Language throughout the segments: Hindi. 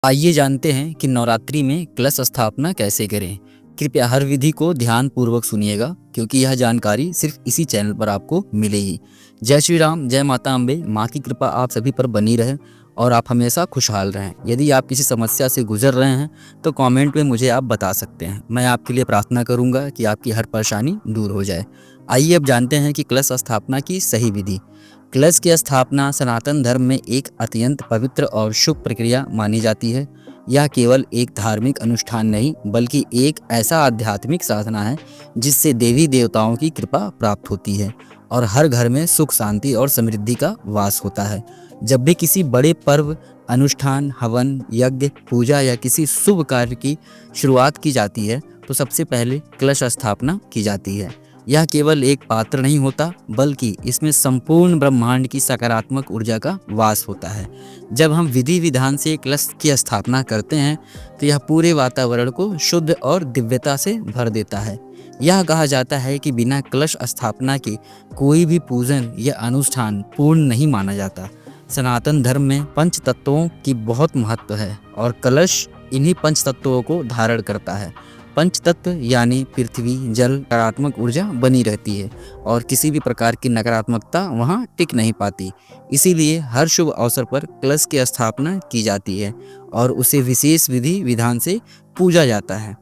आइए जानते हैं कि नवरात्रि में कलश स्थापना कैसे करें। कृपया हर विधि को ध्यान पूर्वक सुनिएगा क्योंकि यह जानकारी सिर्फ इसी चैनल पर आपको मिलेगी। जय श्री राम, जय माता अम्बे। माँ की कृपा आप सभी पर बनी रहे और आप हमेशा खुशहाल रहें। यदि आप किसी समस्या से गुजर रहे हैं तो कमेंट में मुझे आप बता सकते हैं। मैं आपके लिए प्रार्थना करूंगा कि आपकी हर परेशानी दूर हो जाए। आइए अब जानते हैं कि कलश स्थापना की सही विधि। कलश की स्थापना सनातन धर्म में एक अत्यंत पवित्र और शुभ प्रक्रिया मानी जाती है। यह केवल एक धार्मिक अनुष्ठान नहीं बल्कि एक ऐसा आध्यात्मिक साधना है जिससे देवी देवताओं की कृपा प्राप्त होती है और हर घर में सुख शांति और समृद्धि का वास होता है। जब भी किसी बड़े पर्व, अनुष्ठान, हवन, यज्ञ, पूजा या किसी शुभ कार्य की शुरुआत की जाती है तो सबसे पहले कलश स्थापना की जाती है। यह केवल एक पात्र नहीं होता बल्कि इसमें संपूर्ण ब्रह्मांड की सकारात्मक ऊर्जा का वास होता है। जब हम विधि विधान से कलश की स्थापना करते हैं तो यह पूरे वातावरण को शुद्ध और दिव्यता से भर देता है। यह कहा जाता है कि बिना कलश स्थापना के कोई भी पूजन या अनुष्ठान पूर्ण नहीं माना जाता। सनातन धर्म में पंच तत्वों की बहुत महत्व है और कलश इन्हीं पंच तत्वों को धारण करता है। पंच तत्व यानी पृथ्वी, जल, सकारात्मक ऊर्जा बनी रहती है और किसी भी प्रकार की नकारात्मकता वहाँ टिक नहीं पाती। इसीलिए हर शुभ अवसर पर कलश की स्थापना की जाती है और उसे विशेष विधि विधान से पूजा जाता है।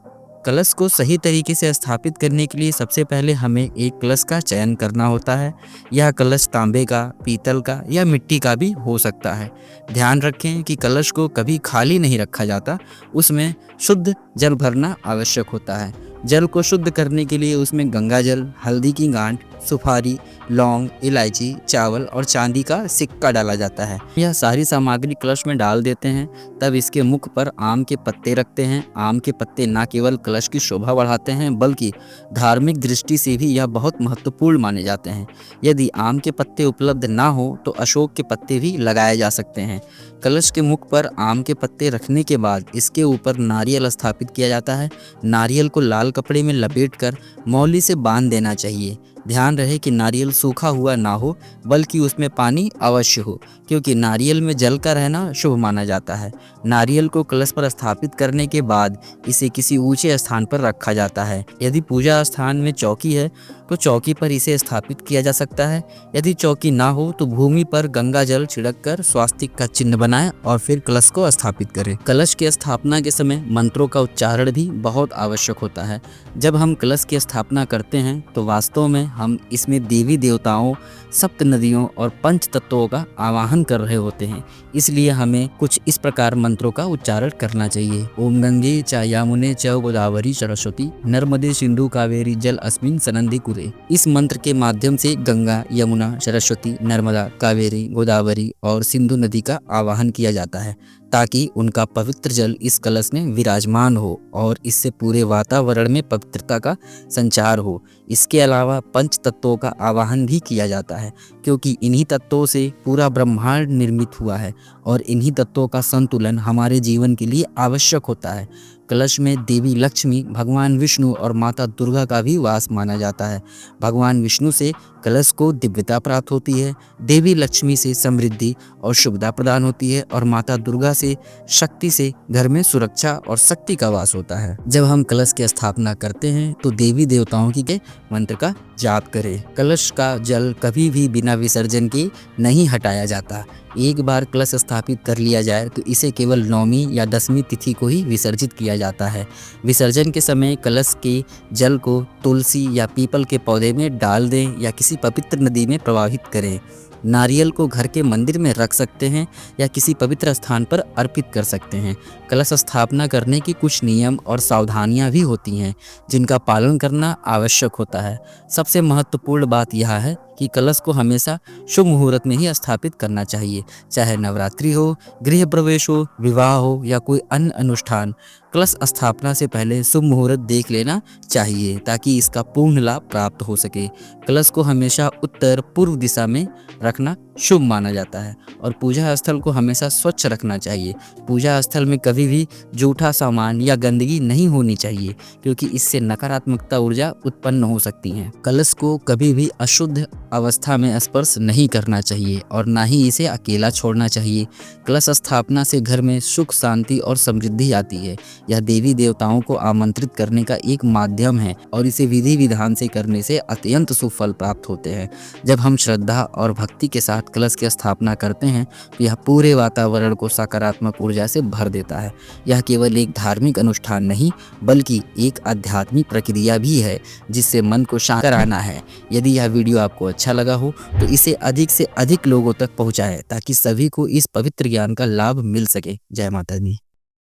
कलश को सही तरीके से स्थापित करने के लिए सबसे पहले हमें एक कलश का चयन करना होता है। यह कलश तांबे का, पीतल का या मिट्टी का भी हो सकता है। ध्यान रखें कि कलश को कभी खाली नहीं रखा जाता, उसमें शुद्ध जल भरना आवश्यक होता है। जल को शुद्ध करने के लिए उसमें गंगा जल, हल्दी की गांठ, सुपारी, लौंग, इलायची, चावल और चांदी का सिक्का डाला जाता है। यह सारी सामग्री कलश में डाल देते हैं। तब इसके मुख पर आम के पत्ते रखते हैं। आम के पत्ते न केवल कलश की शोभा बढ़ाते हैं बल्कि धार्मिक दृष्टि से भी यह बहुत महत्वपूर्ण माने जाते हैं। यदि आम के पत्ते उपलब्ध ना हो तो अशोक के पत्ते भी लगाए जा सकते हैं। कलश के मुख पर आम के पत्ते रखने के बाद इसके ऊपर नारियल स्थापित किया जाता है। नारियल को लाल कपड़े में लपेटकर मौली से बांध देना चाहिए। ध्यान रहे कि नारियल सूखा हुआ ना हो बल्कि उसमें पानी अवश्य हो क्योंकि नारियल में जल का रहना शुभ माना जाता है। नारियल को कलश पर स्थापित करने के बाद इसे किसी ऊंचे स्थान पर रखा जाता है। यदि पूजा स्थान में चौकी है तो चौकी पर इसे स्थापित किया जा सकता है। यदि चौकी ना हो तो भूमि पर गंगा जल छिड़क कर स्वास्तिक का चिन्ह बनाएं और फिर कलश को स्थापित करें। कलश की स्थापना के समय मंत्रों का उच्चारण भी बहुत आवश्यक होता है। जब हम कलश की स्थापना करते हैं तो वास्तव में हम इसमें देवी देवताओं, सप्त नदियों और पंच तत्वों का आवाहन कर रहे होते हैं। इसलिए हमें कुछ इस प्रकार मंत्रों का उच्चारण करना चाहिए। ओम गंगे च यमुने च गोदावरी सरस्वती नर्मदे सिंधु कावेरी जल अस्मिन् सन्निधि कुरे। इस मंत्र के माध्यम से गंगा, यमुना, सरस्वती, नर्मदा, कावेरी, गोदावरी और सिंधु नदी का आवाहन किया जाता है ताकि उनका पवित्र जल इस कलश में विराजमान हो और इससे पूरे वातावरण में पवित्रता का संचार हो। इसके अलावा पंच तत्वों का आवाहन भी किया जाता है क्योंकि इन्हीं तत्वों से पूरा ब्रह्मांड निर्मित हुआ है और इन्हीं तत्वों का संतुलन हमारे जीवन के लिए आवश्यक होता है। कलश में देवी लक्ष्मी, भगवान विष्णु और माता दुर्गा का भी वास माना जाता है। भगवान विष्णु से कलश को दिव्यता प्राप्त होती है, देवी लक्ष्मी से समृद्धि और शुभता प्रदान होती है और माता दुर्गा से शक्ति से घर में सुरक्षा और शक्ति का वास होता है। जब हम कलश की स्थापना करते हैं तो देवी देवताओं के मंत्र का जाप करें। कलश का जल कभी भी बिना विसर्जन के नहीं हटाया जाता। एक बार कलश स्थापित कर लिया जाए तो इसे केवल 9वीं या 10वीं तिथि को ही विसर्जित किया जाता है। विसर्जन के समय कलश के जल को तुलसी या पीपल के पौधे में डाल दें या किसी पवित्र नदी में प्रवाहित करें। नारियल को घर के मंदिर में रख सकते हैं या किसी पवित्र स्थान पर अर्पित कर सकते हैं। कलश स्थापना करने की कुछ नियम और सावधानियां भी होती हैं जिनका पालन करना आवश्यक होता है। सबसे महत्वपूर्ण बात यह है कि कलश को हमेशा शुभ मुहूर्त में ही स्थापित करना चाहिए, चाहे नवरात्रि हो, गृह प्रवेश हो, विवाह हो या कोई अन्य अनुष्ठान। कलश स्थापना से पहले शुभ मुहूर्त देख लेना चाहिए ताकि इसका पूर्ण लाभ प्राप्त हो सके। कलश को हमेशा उत्तर पूर्व दिशा में रखना शुभ माना जाता है और पूजा स्थल को हमेशा स्वच्छ रखना चाहिए। पूजा स्थल में कभी भी जूठा सामान या गंदगी नहीं होनी चाहिए, क्योंकि इससे नकारात्मकता ऊर्जा उत्पन्न हो सकती है। कलश को कभी भी अशुद्ध अवस्था में स्पर्श नहीं करना चाहिए और ना ही इसे अकेला छोड़ना चाहिए। कलश स्थापना से घर में सुख, शांति और समृद्धि आती है। यह देवी देवताओं को आमंत्रित करने का एक माध्यम है और इसे विधि विधान से करने से अत्यंत शुभ फल प्राप्त होते हैं। जब हम श्रद्धा और भक्ति के साथ कलश की स्थापना करते हैं तो यह पूरे वातावरण को सकारात्मक ऊर्जा से भर देता है। यह केवल एक धार्मिक अनुष्ठान नहीं, बल्कि एक आध्यात्मिक प्रक्रिया भी है जिससे मन को शांत कराना है। यदि यह वीडियो आपको अच्छा लगा हो तो इसे अधिक से अधिक लोगों तक पहुंचाएं ताकि सभी को इस पवित्र ज्ञान का लाभ मिल सके। जय माता दी।